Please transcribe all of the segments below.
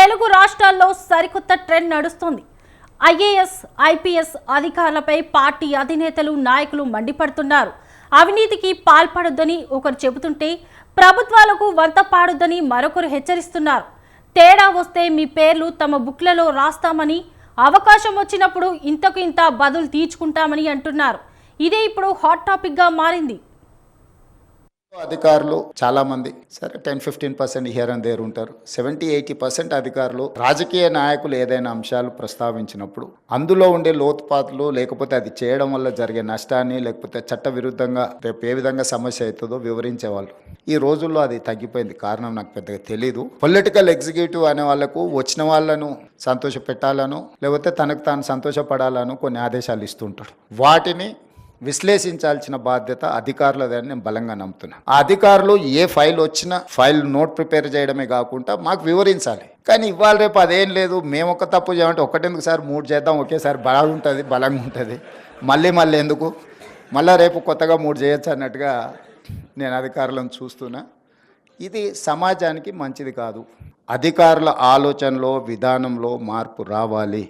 తెలుగు రాష్ట్రాల్లో సరికొత్త ట్రెండ్ నడుస్తుంది. ఐఏఎస్, ఐపీఎస్ అధికారులపై పార్టీ అధినేతలు, నాయకులు మండిపడుతున్నారు. అవినీతికి పాల్పడొద్దని ఒకరు చెబుతుంటే ప్రభుత్వాలకు వంత పాడొద్దని మరొకరు హెచ్చరిస్తున్నారు. తేడా వస్తే మీ పేర్లు తమ బుక్లలో రాస్తామని, అవకాశం వచ్చినప్పుడు ఇంతకు ఇంత బదులు తీర్చుకుంటామని అంటున్నారు. ఇదే ఇప్పుడు హాట్ టాపిక్ గా మారింది. అధికారులు చాలా మంది సరే 10-15% హియర్ అండ్ దేర్ ఉంటారు. 70-80% అధికారులు రాజకీయ నాయకులు ఏదైనా అంశాలు ప్రస్తావించినప్పుడు అందులో ఉండే లోతుపాతులు, లేకపోతే అది చేయడం వల్ల జరిగే నష్టాన్ని, లేకపోతే చట్ట విరుద్ధంగా రేపు ఏ విధంగా సమస్య అవుతుందో వివరించేవాళ్ళు. ఈ రోజుల్లో అది తగ్గిపోయింది. కారణం నాకు పెద్దగా తెలీదు. పొలిటికల్ ఎగ్జిక్యూటివ్ అనే వాళ్ళకు వచ్చిన వాళ్ళను సంతోష పెట్టాలను, లేకపోతే తనకు తాను సంతోషపడాలను కొన్ని ఆదేశాలు ఇస్తుంటాడు. వాటిని విశ్లేషించాల్సిన బాధ్యత అధికారులదని నేను బలంగా నమ్ముతున్నా. ఆ అధికారులు ఏ ఫైల్ వచ్చినా ఫైల్ నోట్ ప్రిపేర్ చేయడమే కాకుండా మాకు వివరించాలి. కానీ ఇవాళ రేపు అదేం లేదు. మేము ఒక తప్పు చేయమంటే ఒకటెందుకు సార్ 3 చేద్దాం, ఒకేసారి బాగుంటుంది, బలంగా ఉంటుంది, మళ్ళీ ఎందుకు, మళ్ళీ రేపు కొత్తగా 3 చేయొచ్చు అన్నట్టుగా నేను అధికారులను చూస్తున్నా. ఇది సమాజానికి మంచిది కాదు. అధికారుల ఆలోచనలో, విధానంలో మార్పు రావాలి.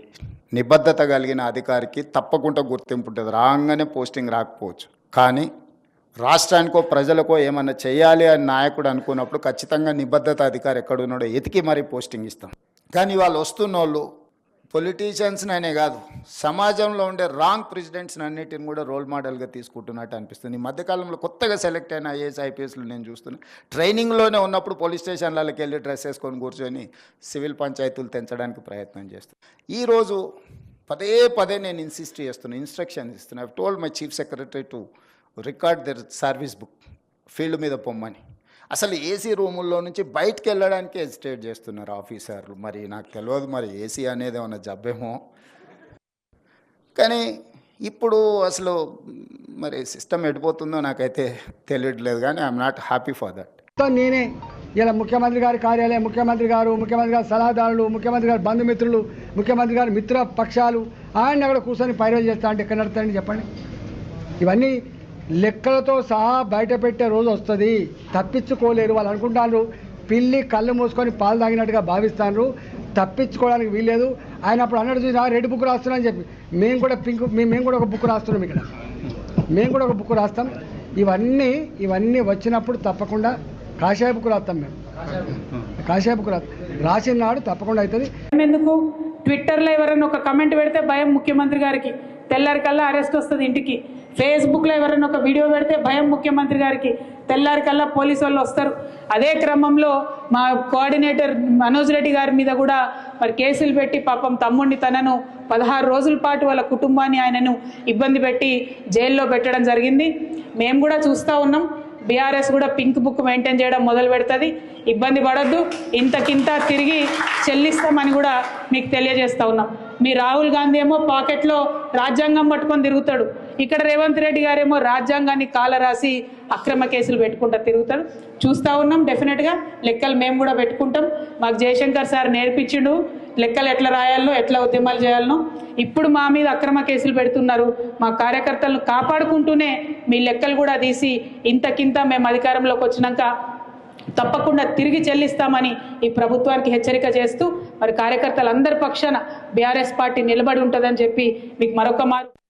నిబద్ధత కలిగిన అధికారికి తప్పకుండా గుర్తింపు ఉంటుంది. రాగానే పోస్టింగ్ రాకపోవచ్చు, కానీ రాష్ట్రానికో ప్రజలకో ఏమన్నా చేయాలి అని నాయకుడు అనుకున్నప్పుడు ఖచ్చితంగా నిబద్ధత అధికారి ఎక్కడున్నాడో ఎతికి మరీ పోస్టింగ్ ఇస్తాం. కానీ వాళ్ళు వస్తున్న వాళ్ళు పొలిటీషియన్స్ని అనే కాదు, సమాజంలో ఉండే రాంగ్ ప్రెసిడెంట్స్ని అన్నిటిని కూడా రోల్ మోడల్గా తీసుకుంటున్నట్టు అనిపిస్తుంది. ఈ మధ్యకాలంలో కొత్తగా సెలెక్ట్ అయిన ఐఏఎస్, ఐపీఎస్లు నేను చూస్తున్నాను. ట్రైనింగ్లోనే ఉన్నప్పుడు పోలీస్ స్టేషన్లకి వెళ్ళి డ్రెస్ వేసుకొని కూర్చొని సివిల్ పంచాయతీలు తెంచడానికి ప్రయత్నం చేస్తాను. ఈరోజు పదే నేను ఇన్స్ట్రక్షన్ ఇస్తున్నా. I told my chief secretary to record there service book, field మీద పొమ్మని. అసలు ఏసీ రూముల్లో నుంచి బయటకు వెళ్ళడానికి హెసిటేట్ చేస్తున్నారు ఆఫీసర్లు. మరి నాకు తెలియదు, మరి ఏసీ అనేది ఏమన్నా జబ్బేమో. కానీ ఇప్పుడు అసలు మరి సిస్టమ్ ఎడిపోతుందో నాకైతే తెలియట్లేదు. కానీ I'm not happy for that. నేనే ఇలా ముఖ్యమంత్రి గారి కార్యాలయం, ముఖ్యమంత్రి గారు సలహాదారులు, ముఖ్యమంత్రి గారి బంధుమిత్రులు, ముఖ్యమంత్రి గారి మిత్ర పక్షాలు ఆయన అక్కడ కూర్చొని పైరలు చేస్తా అంటే ఎక్కడ నడుతారని చెప్పండి. ఇవన్నీ లెక్కలతో సహా బయట పెట్టే రోజు వస్తుంది. తప్పించుకోలేరు. వాళ్ళు అనుకుంటారు పిల్లి కళ్ళు మూసుకొని పాలు తాగినట్టుగా భావిస్తాను. తప్పించుకోవడానికి వీల్లేదు. ఆయన అప్పుడు అన్నట్టు చూసి రెడ్ బుక్ రాస్తున్నాను చెప్పి మేము కూడా ఒక బుక్ రాస్తున్నాం. ఇక్కడ మేము కూడా ఒక బుక్ రాస్తాం. ఇవన్నీ వచ్చినప్పుడు తప్పకుండా కాషాయ బుక్ రాస్తాం. మేము కాషాయ బుక్ రాసిన నాడు తప్పకుండా అవుతుంది. ఎందుకు ట్విట్టర్లో ఎవరైనా ఒక కమెంట్ పెడితే భయం ముఖ్యమంత్రి గారికి, తెల్లారి కల్లా అరెస్ట్ వస్తుంది ఇంటికి. ఫేస్బుక్లో ఎవరైనా ఒక వీడియో పెడితే భయం ముఖ్యమంత్రి గారికి, తెల్లారి కల్లా పోలీసు వాళ్ళు వస్తారు. అదే క్రమంలో మా కోఆర్డినేటర్ మనోజ్ రెడ్డి గారి మీద కూడా మరి కేసులు పెట్టి పాపం తమ్ముడిని తనను 16 రోజుల పాటు వాళ్ళ కుటుంబాన్ని ఆయనను ఇబ్బంది పెట్టి జైల్లో పెట్టడం జరిగింది. మేము కూడా చూస్తూ ఉన్నాం. బీఆర్ఎస్ కూడా పింక్ బుక్ మెయింటైన్ చేయడం మొదలు పెడుతుంది. ఇబ్బంది పడద్దు, ఇంతకింత తిరిగి చెల్లిస్తామని కూడా మీకు తెలియజేస్తూ ఉన్నాం. మీ రాహుల్ గాంధీ ఏమో పాకెట్లో రాజ్యాంగం పట్టుకొని తిరుగుతాడు. ఇక్కడ రేవంత్ రెడ్డి గారేమో రాజ్యాంగాన్ని కాలరాసి అక్రమ కేసులు పెట్టుకుంటా తిరుగుతాడు. చూస్తూ ఉన్నాం. డెఫినెట్గా లెక్కలు మేము కూడా పెట్టుకుంటాం. మాకు జయశంకర్ సార్ నేర్పించిండు లెక్కలు ఎట్లా రాయాలనో, ఎట్లా ఉద్యమాలు చేయాలనో. ఇప్పుడు మా మీద అక్రమ కేసులు పెడుతున్నారు. మా కార్యకర్తలను కాపాడుకుంటూనే మీ లెక్కలు కూడా తీసి ఇంతకింత మేము అధికారంలోకి వచ్చినాక తప్పకుండా తిరిగి చెల్లిస్తామని ఈ ప్రభుత్వానికి హెచ్చరిక చేస్తూ మరి కార్యకర్తలందరి పక్షాన బీఆర్ఎస్ పార్టీ నిలబడి ఉంటుందని చెప్పి మీకు మరొక